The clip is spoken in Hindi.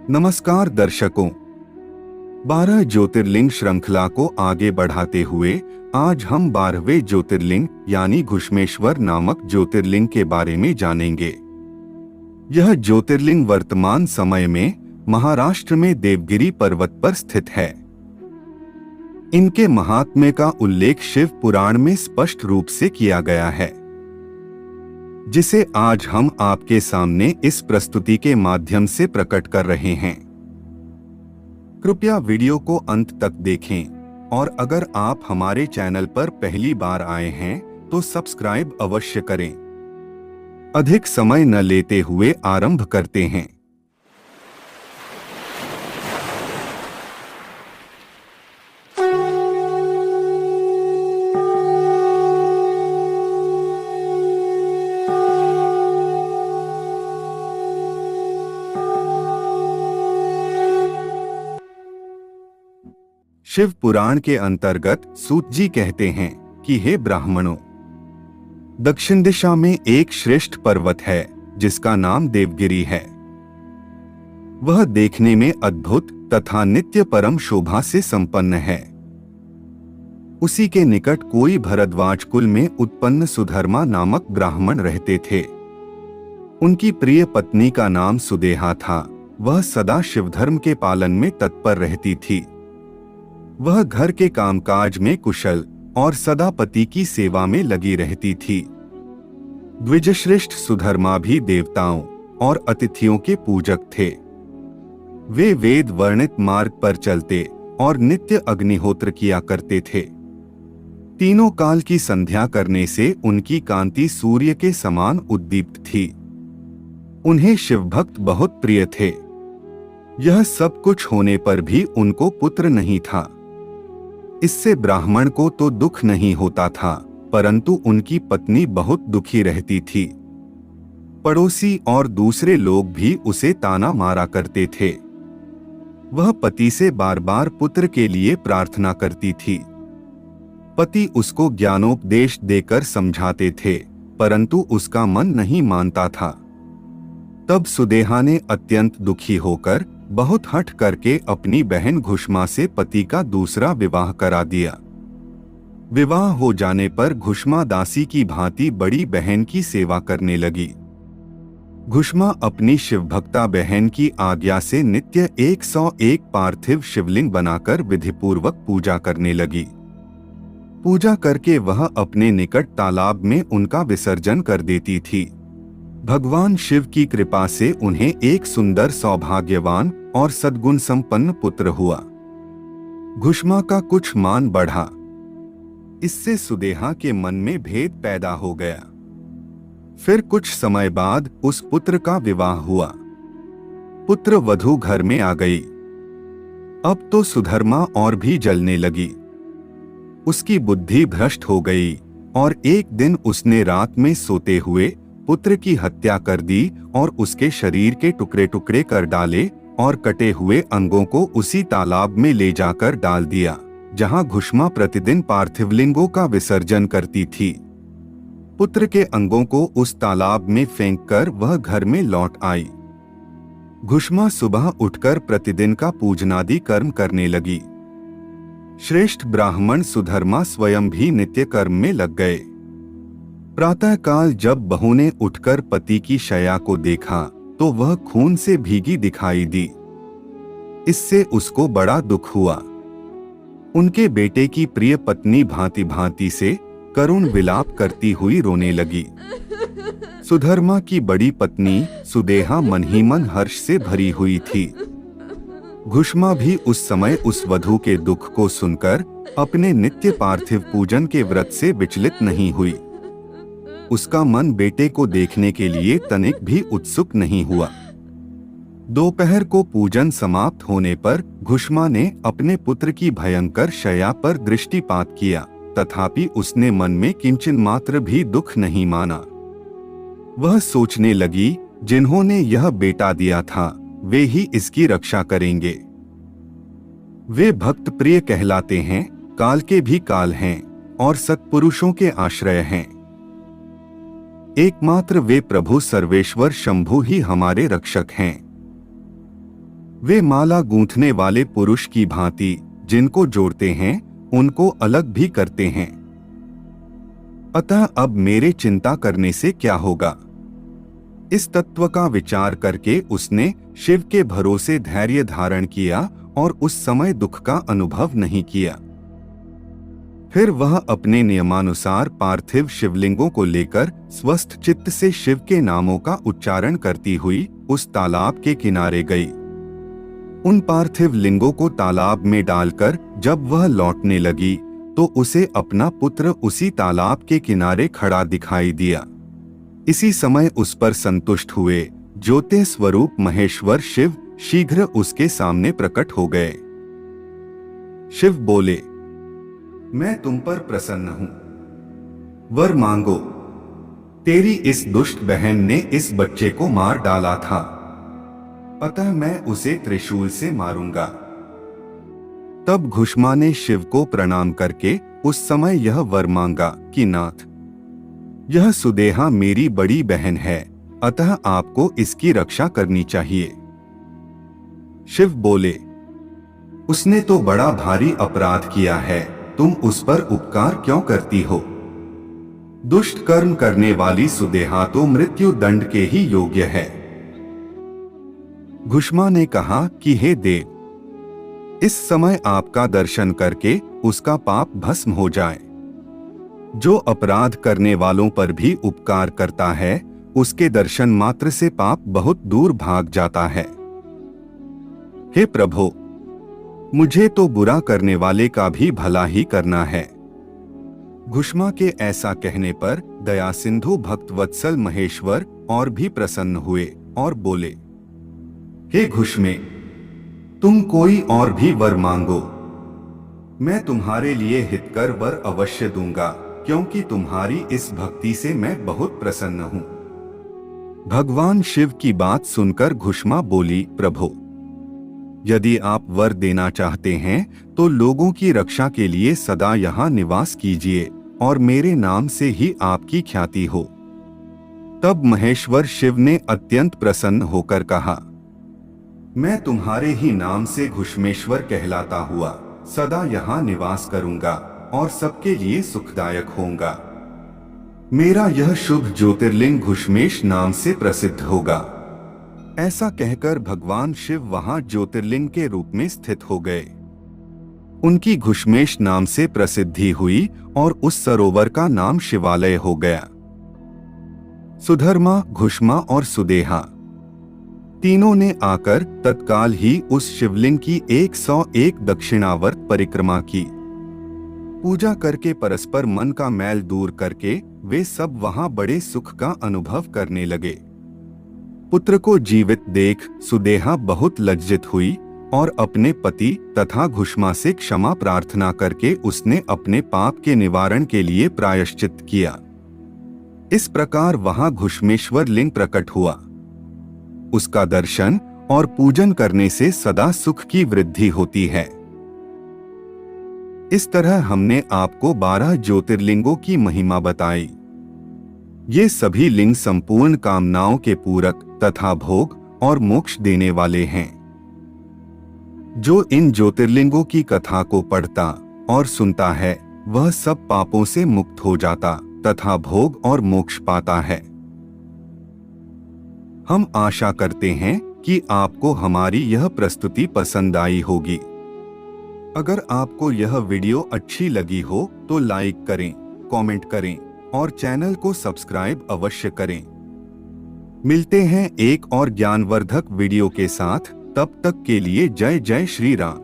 नमस्कार दर्शकों, 12 ज्योतिर्लिंग श्रृंखला को आगे बढ़ाते हुए आज हम 12वें ज्योतिर्लिंग यानी घुश्मेश्वर नामक ज्योतिर्लिंग के बारे में जानेंगे। यह ज्योतिर्लिंग वर्तमान समय में महाराष्ट्र में देवगिरी पर्वत पर स्थित है। इनके महात्म्य का उल्लेख शिव पुराण में स्पष्ट रूप से किया गया है, जिसे आज हम आपके सामने इस प्रस्तुति के माध्यम से प्रकट कर रहे हैं। कृपया वीडियो को अंत तक देखें और अगर आप हमारे चैनल पर पहली बार आए हैं तो सब्सक्राइब अवश्य करें। अधिक समय न लेते हुए आरंभ करते हैं। शिव पुराण के अंतर्गत सूत जी कहते हैं कि हे ब्राह्मणों, दक्षिण दिशा में एक श्रेष्ठ पर्वत है जिसका नाम देवगिरी है। वह देखने में अद्भुत तथा नित्य परम शोभा से संपन्न है। उसी के निकट कोई भरद्वाज कुल में उत्पन्न सुधर्मा नामक ब्राह्मण रहते थे। उनकी प्रिय पत्नी का नाम सुदेहा था। वह सदा शिवधर्म के पालन में तत्पर रहती थी। वह घर के कामकाज में कुशल और सदा पति की सेवा में लगी रहती थी। द्विजश्रेष्ठ सुधर्मा भी देवताओं और अतिथियों के पूजक थे। वे वेद वर्णित मार्ग पर चलते और नित्य अग्निहोत्र किया करते थे। तीनों काल की संध्या करने से उनकी कांति सूर्य के समान उद्दीप्त थी। उन्हें शिवभक्त बहुत प्रिय थे। यह सब कुछ होने पर भी उनको पुत्र नहीं था। इससे ब्राह्मण को तो दुख नहीं होता था, परंतु उनकी पत्नी बहुत दुखी रहती थी। पड़ोसी और दूसरे लोग भी उसे ताना मारा करते थे। वह पति से बार बार पुत्र के लिए प्रार्थना करती थी। पति उसको ज्ञानोपदेश देकर समझाते थे, परंतु उसका मन नहीं मानता था। तब सुदेहा ने अत्यंत दुखी होकर बहुत हठ करके अपनी बहन घुश्मा से पति का दूसरा विवाह करा दिया। विवाह हो जाने पर घुश्मा दासी की भांति बड़ी बहन की सेवा करने लगी। घुश्मा अपनी शिवभक्ता बहन की आज्ञा से नित्य 101 पार्थिव शिवलिंग बनाकर विधिपूर्वक पूजा करने लगी। पूजा करके वह अपने निकट तालाब में उनका विसर्जन कर देती थी। भगवान शिव की कृपा से उन्हें एक सुंदर सौभाग्यवान और सद्गुण संपन्न पुत्र हुआ। घुश्मा का कुछ मान बढ़ा। इससे सुदेहा के मन में भेद पैदा हो गया। फिर कुछ समय बाद उस पुत्र का विवाह हुआ। पुत्र वधू घर में आ गई। अब तो सुधर्मा और भी जलने लगी। उसकी बुद्धि भ्रष्ट हो गई और एक दिन उसने रात में सोते हुए पुत्र की हत्या कर दी और उसके शरीर के टुकड़े टुकड़े कर डाले और कटे हुए अंगों को उसी तालाब में ले जाकर डाल दिया जहां घुश्मा प्रतिदिन पार्थिवलिंगों का विसर्जन करती थी। पुत्र के अंगों को उस तालाब में फेंककर वह घर में लौट आई। घुश्मा सुबह उठकर प्रतिदिन का पूजनादि कर्म करने लगी। श्रेष्ठ ब्राह्मण सुधर्मा स्वयं भी नित्य कर्म में लग गए। प्रातःकाल जब बहू ने उठकर पति की शैया को देखा तो वह खून से भीगी दिखाई दी। इससे उसको बड़ा दुख हुआ। उनके बेटे की प्रिय पत्नी भांति भांति से करुण विलाप करती हुई रोने लगी। सुधर्मा की बड़ी पत्नी सुदेहा मन ही मन हर्ष से भरी हुई थी। घुश्मा भी उस समय उस वधू के दुख को सुनकर अपने नित्य पार्थिव पूजन के व्रत से विचलित नहीं हुई। उसका मन बेटे को देखने के लिए तनिक भी उत्सुक नहीं हुआ। दोपहर को पूजन समाप्त होने पर घुश्मा ने अपने पुत्र की भयंकर शैया पर दृष्टिपात किया, तथापि उसने मन में किंचन मात्र भी दुख नहीं माना। वह सोचने लगी, जिन्होंने यह बेटा दिया था वे ही इसकी रक्षा करेंगे। वे भक्त प्रिय कहलाते हैं, काल के भी काल हैं और सत्पुरुषों के आश्रय हैं। एकमात्र वे प्रभु सर्वेश्वर शंभु ही हमारे रक्षक हैं। वे माला गूंथने वाले पुरुष की भांति जिनको जोड़ते हैं उनको अलग भी करते हैं। अतः अब मेरे चिंता करने से क्या होगा। इस तत्व का विचार करके उसने शिव के भरोसे धैर्य धारण किया और उस समय दुख का अनुभव नहीं किया। फिर वह अपने नियमानुसार पार्थिव शिवलिंगों को लेकर स्वस्थ चित्त से शिव के नामों का उच्चारण करती हुई उस तालाब के किनारे गई। उन पार्थिव लिंगों को तालाब में डालकर जब वह लौटने लगी तो उसे अपना पुत्र उसी तालाब के किनारे खड़ा दिखाई दिया। इसी समय उस पर संतुष्ट हुए ज्योति स्वरूप महेश्वर शिव शीघ्र उसके सामने प्रकट हो गए। शिव बोले, मैं तुम पर प्रसन्न हूं, वर मांगो। तेरी इस दुष्ट बहन ने इस बच्चे को मार डाला था, अतः मैं उसे त्रिशूल से मारूंगा। तब घुष्मा ने शिव को प्रणाम करके उस समय यह वर मांगा कि नाथ, यह सुदेहा मेरी बड़ी बहन है, अतः आपको इसकी रक्षा करनी चाहिए। शिव बोले, उसने तो बड़ा भारी अपराध किया है, तुम उस पर उपकार क्यों करती हो। दुष्ट कर्म करने वाली सुदेहा तो मृत्यु दंड के ही योग्य है। घुष्मा ने कहा कि हे देव, इस समय आपका दर्शन करके उसका पाप भस्म हो जाए। जो अपराध करने वालों पर भी उपकार करता है उसके दर्शन मात्र से पाप बहुत दूर भाग जाता है। हे प्रभो, मुझे तो बुरा करने वाले का भी भला ही करना है। घुष्मा के ऐसा कहने पर दया सिंधु भक्त वत्सल महेश्वर और भी प्रसन्न हुए और बोले, हे घुष्मे, तुम कोई और भी वर मांगो, मैं तुम्हारे लिए हितकर वर अवश्य दूंगा, क्योंकि तुम्हारी इस भक्ति से मैं बहुत प्रसन्न हूं। भगवान शिव की बात सुनकर घुष्मा बोली, प्रभो, यदि आप वर देना चाहते हैं तो लोगों की रक्षा के लिए सदा यहाँ निवास कीजिए और मेरे नाम से ही आपकी ख्याति हो। तब महेश्वर शिव ने अत्यंत प्रसन्न होकर कहा, मैं तुम्हारे ही नाम से घुष्मेश्वर कहलाता हुआ सदा यहाँ निवास करूंगा और सबके लिए सुखदायक होऊंगा। मेरा यह शुभ ज्योतिर्लिंग घुष्मेश नाम से प्रसिद्ध होगा। ऐसा कहकर भगवान शिव वहां ज्योतिर्लिंग के रूप में स्थित हो गए। उनकी घुष्मेश नाम से प्रसिद्धि हुई और उस सरोवर का नाम शिवालय हो गया। सुधर्मा, घुष्मा और सुदेहा तीनों ने आकर तत्काल ही उस शिवलिंग की 101 दक्षिणावर्त परिक्रमा की। पूजा करके परस्पर मन का मैल दूर करके वे सब वहां बड़े सुख का अनुभव करने लगे। पुत्र को जीवित देख सुदेहा बहुत लज्जित हुई और अपने पति तथा घुष्मा से क्षमा प्रार्थना करके उसने अपने पाप के निवारण के लिए प्रायश्चित किया। इस प्रकार वहां घुष्मेश्वर लिंग प्रकट हुआ। उसका दर्शन और पूजन करने से सदा सुख की वृद्धि होती है। इस तरह हमने आपको 12 ज्योतिर्लिंगों की महिमा बताई। ये सभी लिंग संपूर्ण कामनाओं के पूरक तथा भोग और मोक्ष देने वाले हैं। जो इन ज्योतिर्लिंगों की कथा को पढ़ता और सुनता है वह सब पापों से मुक्त हो जाता तथा भोग और मोक्ष पाता है। हम आशा करते हैं कि आपको हमारी यह प्रस्तुति पसंद आई होगी। अगर आपको यह वीडियो अच्छी लगी हो तो लाइक करें, कमेंट करें और चैनल को सब्सक्राइब अवश्य करें। मिलते हैं एक और ज्ञानवर्धक वीडियो के साथ, तब तक के लिए जय जय श्री राम।